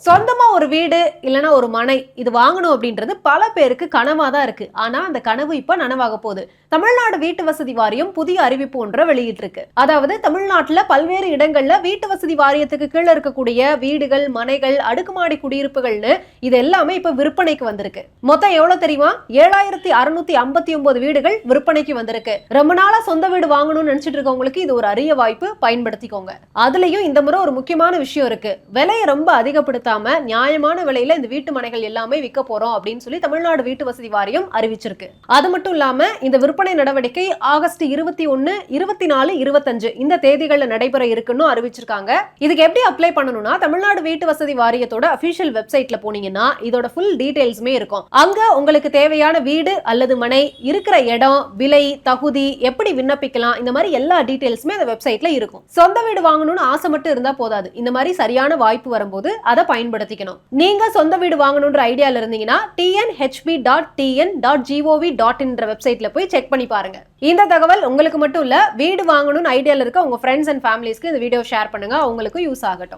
சொந்தமா ஒரு வீடு இல்லனா ஒரு மனை இது வாங்கணும் அப்படின்றது பல பேருக்கு கனவா தான் இருக்கு. ஆனா அந்த கனவு இப்ப நனவாக போகுது. தமிழ்நாடு வீட்டு வசதி வாரியம் புதிய அறிவிப்பு ஒன்றை வெளியிட்டிருக்கு. அதாவது தமிழ்நாட்டுல பல்வேறு இடங்கள்ல வீட்டு வசதி வாரியத்துக்கு கீழே இருக்கக்கூடிய வீடுகள், மனைகள், அடுக்குமாடி குடியிருப்புகள்னு இது எல்லாமே இப்ப விற்பனைக்கு வந்திருக்கு. மொத்தம் எவ்வளவு தெரியுமா? 7659 வீடுகள் விற்பனைக்கு வந்திருக்கு. ரொம்ப நாளா சொந்த வீடு வாங்கணும்னு நினைச்சிட்டு இருக்கவங்களுக்கு இது ஒரு அரிய வாய்ப்பு, பயன்படுத்திக்கோங்க. அதுலயும் இந்த முறை ஒரு முக்கியமான விஷயம் இருக்கு. விலையை ரொம்ப அதிகப்படுத்த நியாயமான விலையில இந்த வீட்டு மனைகள் எல்லாமே விற்க போறோம் அப்படின்னு சொல்லி தமிழ்நாடு வீட்டு வசதி வாரியம் அறிவிச்சிருக்கு. அது மட்டும் இல்லாம இந்த விற்பனை நடவடிக்கை ஆகஸ்ட் 21, 24, 25 இந்த தேதிகள்ல நடைபெற இருக்குன்னு அறிவிச்சிருக்காங்க. இதுக்கு எப்படி அப்ளை பண்ணணும்னா தமிழ்நாடு வீட்டு வசதி வாரியத்தோட அபிஷியல் வெப்சைட்ல போனீங்கன்னா இதோட ஃபுல் டீடைல்ஸ்மே இருக்கும். அங்க உங்களுக்கு தேவையான வீடு அல்லது மனை, இருக்கிற இடம், விலை, தகுதி, எப்படி விண்ணப்பிக்கலாம், இந்த மாதிரி எல்லா டீடைல்ஸ்மே அந்த வெப்சைட்ல இருக்கும். சொந்த வீடு வாங்கணும்னு ஆசை மட்டும் இருந்தா போதாது. இந்த மாதிரி சரியான வாய்ப்பு வரும்போது அதை பயன்படுத்திக்கணும். நீங்க சொந்த வீடு வாங்கணும்ன்ற ஐடியால இருந்தீங்கன்னா tnhb.tn.gov.in வெப்சைட்ல போய் செக் பண்ணி பாருங்க. இந்த தகவல் உங்களுக்கு மட்டும் இல்ல, வீடு வாங்கணும்னு ஐடியால இருக்க உங்க ஃப்ரெண்ட்ஸ் அண்ட் ஃபேமிலிஸ்க்கு இந்த வீடியோ ஷேர் பண்ணுங்க, அவங்களுக்கும் யூஸ் ஆகட்டும்.